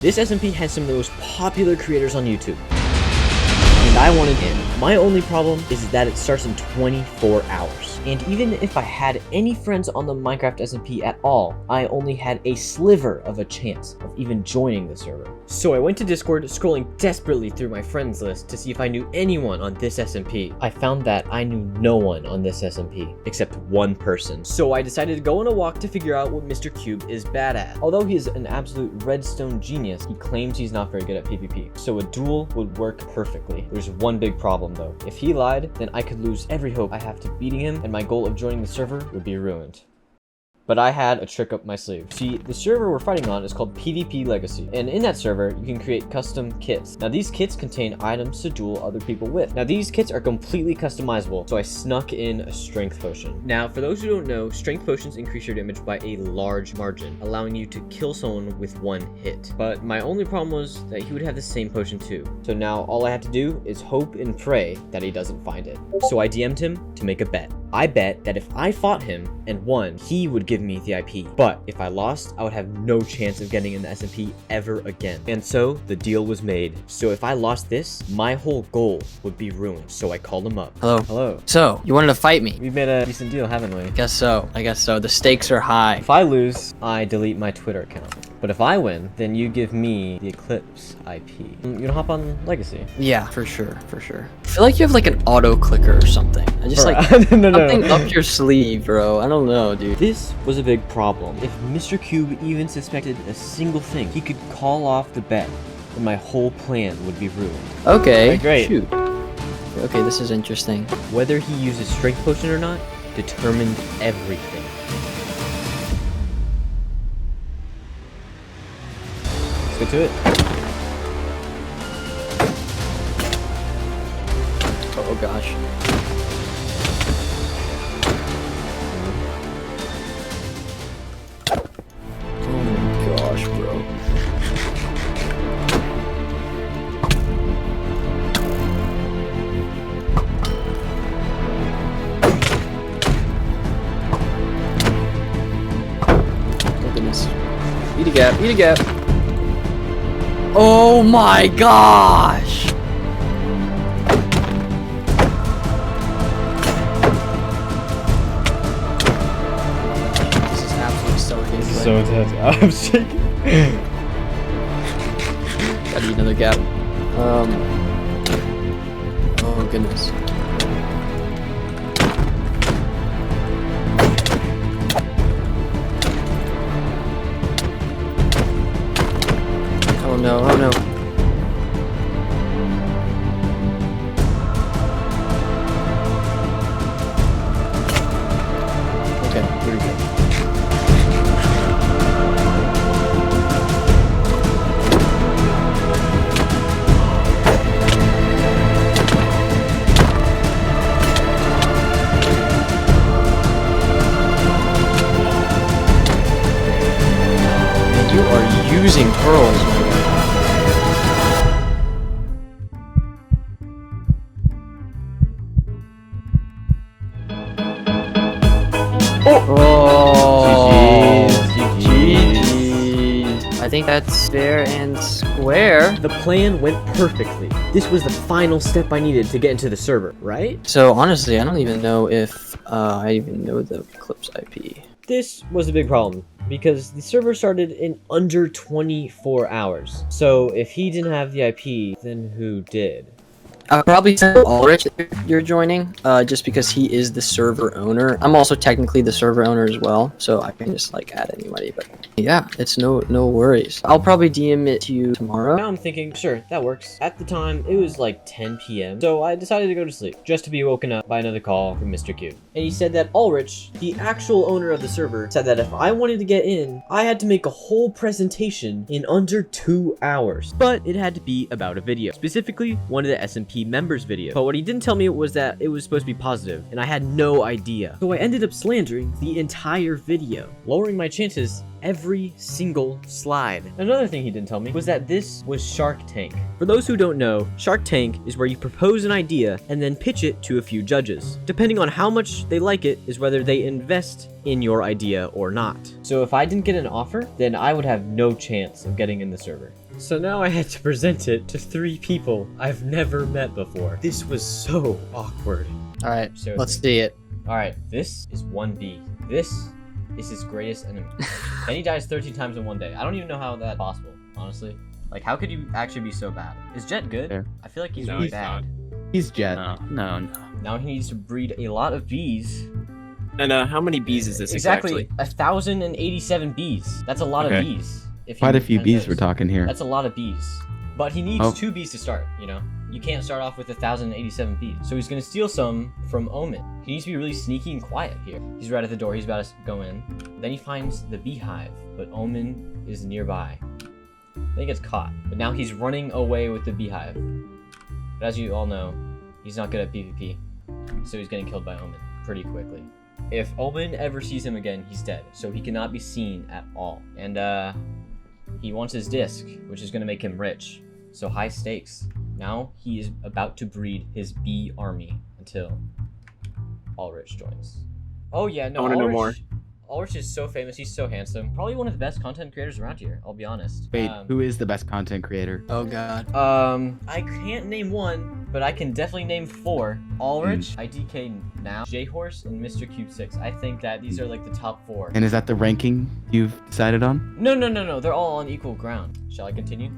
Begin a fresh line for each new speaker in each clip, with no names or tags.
This SMP has some of the most popular creators on YouTube, and I wanted in. My only problem is that it starts in 24 hours. And even if I had any friends on the Minecraft SMP at all, I only had a sliver of a chance of even joining the server. So I went to Discord, scrolling desperately through my friends list to see if I knew anyone on this SMP. I found that I knew no one on this SMP, except one person. So I decided to go on a walk to figure out what MrCube is bad at. Although he is an absolute redstone genius, he claims he's not very good at PvP. So a duel would work perfectly. There's one big problem though. If he lied, then I could lose every hope I have to beating him, and my goal of joining the server would be ruined. But I had a trick up my sleeve. See, the server we're fighting on is called PvP Legacy, and in that server, you can create custom kits. Now, these kits contain items to duel other people with. Now, these kits are completely customizable, so I snuck in a strength potion. Now, for those who don't know, strength potions increase your damage by a large margin, allowing you to kill someone with one hit. But my only problem was that he would have the same potion too. So now, all I had to do is hope and pray that he doesn't find it. So I DM'd him to make a bet. I bet that if I fought him and won, he would give me the IP. But if I lost, I would have no chance of getting in the SMP ever again. And so the deal was made. So if I lost this, my whole goal would be ruined. So I called him up.
Hello.
Hello.
So, you wanted to fight me?
We've made a decent deal, haven't we?
I guess so. The stakes are high.
If I lose, I delete my Twitter account. But if I win, then you give me the Eclipse IP. You wanna hop on Legacy?
Yeah, for sure. I feel like you have like an auto clicker or something. I just
Bro,
like
no.
something up your sleeve, bro. I don't know, dude.
This was a big problem. If MrCube even suspected a single thing, he could call off the bet, and my whole plan would be ruined.
Okay,
great.
Shoot. Okay, this is interesting.
Whether he uses strength potion or not determined everything. Let's get to it.
Oh gosh. Oh my gosh, bro. Oh goodness. Eat a gap. Oh my gosh! This is absolutely suffocating.
So tough. I'm shaking.
Gotta eat another gap. Oh goodness. Oh no. Okay, here we go. And you are using pearls, my guy. Oh, GG. I think that's fair and square.
The plan went perfectly. This was the final step I needed to get into the server, right?
So honestly, I don't even know if I even know the Eclipse IP.
This was a big problem because the server started in under 24 hours. So if he didn't have the IP, then who did?
I'll probably tell Ulrich that you're joining, just because he is the server owner. I'm also technically the server owner as well, so I can just like add anybody. But yeah, it's no worries. I'll probably DM it to you tomorrow.
Now I'm thinking, sure, that works. At the time, it was like 10 p.m. So I decided to go to sleep, just to be woken up by another call from MrCube. And he said that Ulrich, the actual owner of the server, said that if I wanted to get in, I had to make a whole presentation in under 2 hours. But it had to be about a video, specifically one of the SMP members video. But what he didn't tell me was that it was supposed to be positive, and I had no idea. So I ended up slandering the entire video, lowering my chances every single slide. Another thing he didn't tell me was that this was Shark Tank. For those who don't know, Shark Tank is where you propose an idea and then pitch it to a few judges. Depending on how much they like it is whether they invest in your idea or not. So if I didn't get an offer, then I would have no chance of getting in the server. So now I had to present it to 3 people I've never met before. This was so awkward.
All right,
Seriously.
let's see it.
Alright, this is 1B. This is his greatest enemy. And he dies 13 times in one day. I don't even know how that's possible, honestly. Like, how could you actually be so bad? Is Jet good?
Fair.
I feel like he's
No,
really
he's
bad.
He's Jet.
No.
Now he needs to breed a lot of bees.
And how many bees is this
Exactly 1,087 bees. That's a lot of
Okay.
bees. If
Quite a
you
few
hadn't
bees
noticed.
we're talking here.
That's a lot of bees. But he needs
Oh.
2 bees to start, you know? You can't start off with 1,087 bees. So he's gonna steal some from Omen. He needs to be really sneaky and quiet here. He's right at the door, he's about to go in. Then he finds the beehive, but Omen is nearby. Then he gets caught, but now he's running away with the beehive. But as you all know, he's not good at PvP, so he's getting killed by Omen pretty quickly. If Omen ever sees him again, he's dead, so he cannot be seen at all. And he wants his disc, which is gonna make him rich. So high stakes. Now he is about to breed his bee army until Ulrich joins. Oh yeah, no,
I wanna know more.
Ulrich is so famous, he's so handsome. Probably one of the best content creators around here, I'll be honest.
Wait, who is the best content creator?
Oh god.
I can't name one, but I can definitely name 4. Ulrich, IDK Now, J-Horse, and MrCube6. I think that these are like the top 4.
And is that the ranking you've decided on?
No, they're all on equal ground. Shall I continue?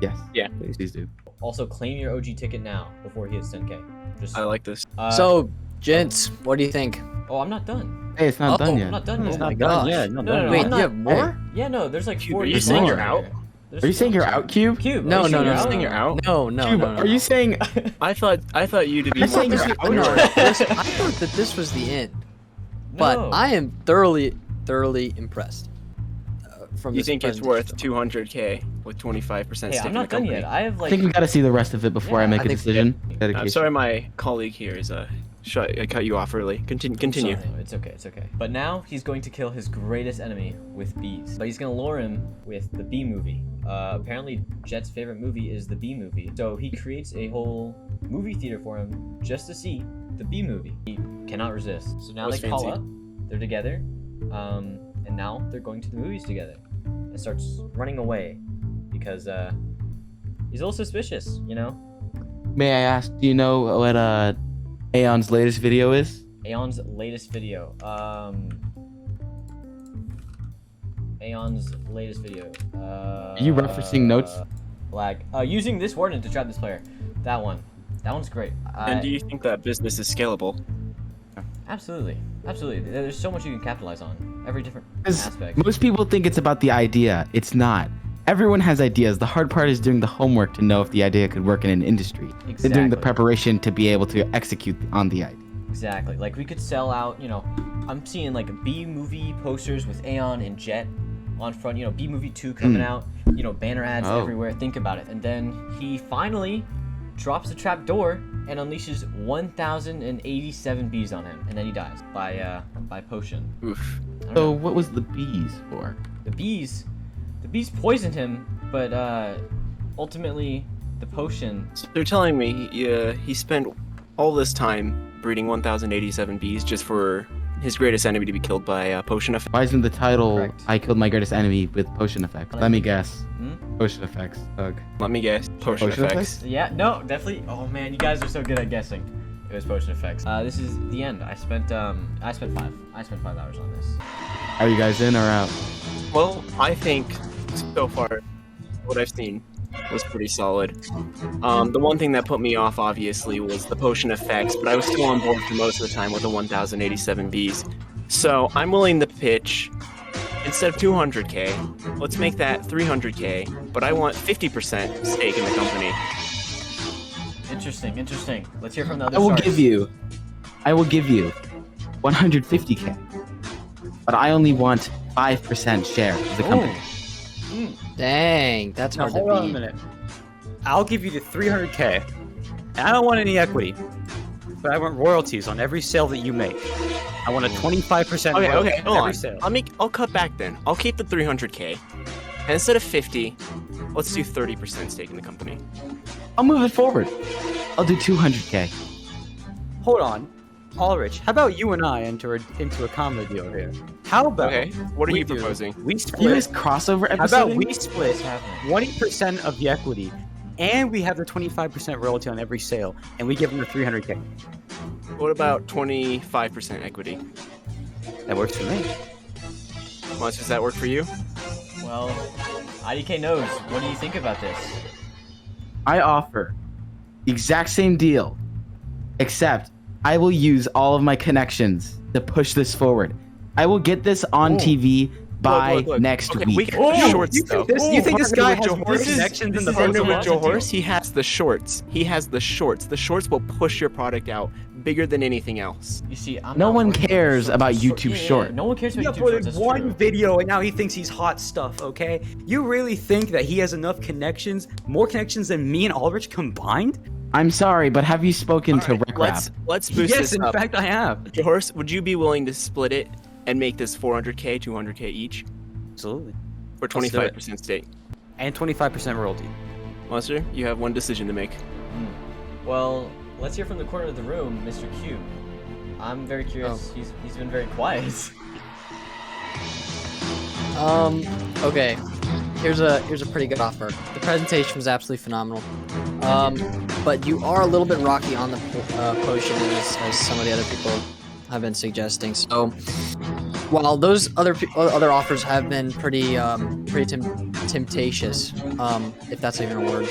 Yes.
Yeah.
Please do.
Also, claim your OG ticket now before he hits 10k. Just
I like this.
So, gents, what do you think?
Oh, I'm not done.
Hey, it's not
Oh,
done
I'm
yet.
not done
Oh
yet.
my gosh.
Yeah,
No, no,
Wait,
I'm
you
not.
have more?
Yeah, no, there's like
Cube,
4
are you
different
saying
ones
you're
right
out?
here. There's
Are you saying you're
four.
out, Cube?
Cube,
No,
are you
no,
saying
no,
you're
saying you're out?
No, no,
Cube,
no, no.
are you saying?
I thought you to be
You're
more
saying
of
you're
a-
out?
No, I thought that this was the end, but
No.
I am thoroughly impressed. From
You
this
think it's
presentation.
worth 200k with 25%
Hey,
stake
I'm
in the
not done
company?
yet. I have
I
like.
think we gotta see the rest of it before
Yeah,
I make
I
a
think-
decision.
I'm
Dedication.
sorry, my colleague here is I cut you off early. Continue.
Sorry, it's okay, it's okay. But now he's going to kill his greatest enemy with bees. But he's gonna lure him with the bee movie. Apparently Jet's favorite movie is the bee movie. So he creates a whole movie theater for him just to see the bee movie. He cannot resist. So now
That was
they call
fancy.
up, they're together, and now they're going to the movies together. And starts running away because he's a little suspicious, you know?
May I ask, do you know what Aeon's latest video is?
Aeon's latest video. Aeon's latest video.
Are you referencing notes?
Lag. Using this warden to trap this player. That one. That one's great.
And do you think that business is scalable?
Absolutely. Absolutely. There's so much you can capitalize on. Every different
'Cause
aspect.
most people think it's about the idea. It's not. Everyone has ideas. The hard part is doing the homework to know if the idea could work in an industry. Then doing the
Exactly.
preparation to be able to execute on the idea.
Exactly. Like we could sell out, you know, I'm seeing like B movie posters with Aeon and Jet on front, you know, B movie 2 coming out, you know, banner ads
Oh.
everywhere. Think about it. And then he finally drops the trap door and unleashes 1,087 bees on him, and then he dies by potion.
Oof.
I don't
So
know.
what was the bees for?
The bees poisoned him, but ultimately the potion.
So they're telling me he spent all this time breeding 1,087 bees just for his greatest enemy to be killed by potion effect.
Why isn't the title
Correct.
I killed my greatest enemy with potion effects? Let me guess.
Hmm?
Potion effects. Ugh.
Let me guess. Potion
Potion
effects.
Yeah, no, definitely. Oh man, you guys are so good at guessing. It was potion effects. This is the end. I spent 5 hours on this.
Are you guys in or out?
Well, I think so far what I've seen was pretty solid. The one thing that put me off, obviously, was the potion effects, but I was still on board for most of the time with the 1,087 bees. So I'm willing to pitch, instead of 200k, let's make that 300k, but I want 50% stake in the company.
Interesting. Let's hear from the other
I will
stars.
give you 150k. But I only want 5% share of the company.
Dang, that's
Now
hard to
hold on a
beat.
minute. I'll give you the 300k. And I don't want any equity, but I want royalties on every sale that you make. I want a 25%
Okay,
royalty
okay,
on
hold
every
on.
sale.
I'll cut back then. I'll keep the 300k, and instead of 50, let's do 30% stake in the company.
I'll move it forward. I'll do 200k.
Hold on. Ulrich, how about you and I enter into a combo deal here? How about
Okay, what are
we
you
do-
proposing?
We
You
split.
guys crossover
How
episode?
about we split
What's happening?
20% of the equity, and we have the 25% royalty on every sale, and we give them the 300k.
What about 25% equity?
That works for me.
Monster, does that work for you?
Well, IDK knows. What do you think about this?
I offer the exact same deal, except I will use all of my connections to push this forward. I will get this on TV by
Look.
next
Okay,
week.
we can do shorts though.
You think this guy has
Joe
more
Horse?
connections in the
Partner
This is
with Joe
a deal.
Horse, he has the shorts. He has the shorts. The shorts will push your product out bigger than anything else.
You see, I'm
No
not
one
worried about
cares
shorts.
about
Short-
YouTube
yeah,
Short.
No one cares
He
about YouTube Shorts.
uploaded
That's
one
true.
video and now he thinks he's hot stuff, okay? You really think that he has enough connections, more connections than me and Ulrich combined?
I'm sorry, but have you spoken to
Alright,
Rick
let's boost
Yes,
this
in
up.
fact I have.
Joe Horse, would you be willing to split it and make this 400k, 200k each
Absolutely.
for
Let's do it.
25% stake?
And 25% royalty.
Monster, you have one decision to make.
Well, let's hear from the corner of the room, Mr. Cube. I'm very curious. He's been very quiet.
Okay. Here's a pretty good offer. The presentation was absolutely phenomenal. But you are a little bit rocky on the potion as some of the other people have been suggesting. So while those other offers have been pretty temptatious, if that's even a word,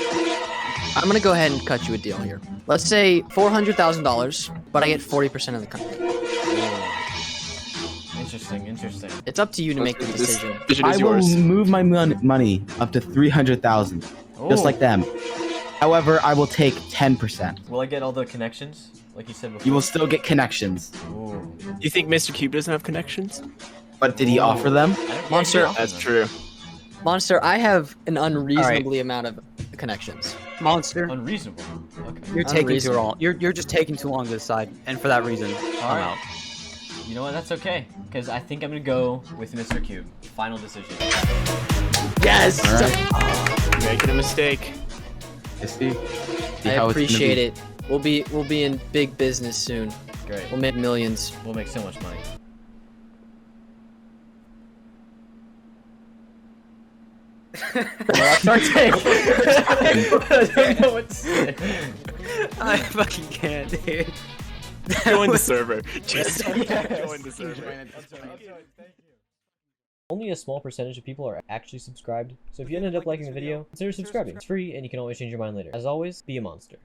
I'm gonna go ahead and cut you a deal here. Let's say $400,000, but I get 40% of the company.
Interesting.
It's up to you to make the
This
decision.
decision
I
is
will
yours.
move my money up to 300,000, just like them. However, I will take 10%.
Will I get all the connections, like you said before?
You will still get connections.
Ooh.
Do you think Mr. Cube doesn't have connections?
But did he offer them?
I don't- yeah,
Monster-
he offered
That's
them.
true.
Monster, I have an unreasonably amount of connections.
Monster,
Unreasonable. Okay.
you're taking too
Unreasonable.
long. You're just taking too long to decide, and for that reason, I'm
Alright.
out.
You know what? That's okay, because I think I'm gonna go with Mr. Cube. Final decision.
Yes!
All right.
You're making a mistake.
I see.
I appreciate it. We'll be in big business soon.
Great.
We'll make millions.
We'll make so much money. That's our take. I don't know what to say.
I fucking can't, dude.
Join the server. Just
Yes.
join the server.
Only a small percentage of people are actually subscribed, so if you ended up liking the video, consider subscribing. It's free and you can always change your mind later. As always, be a monster.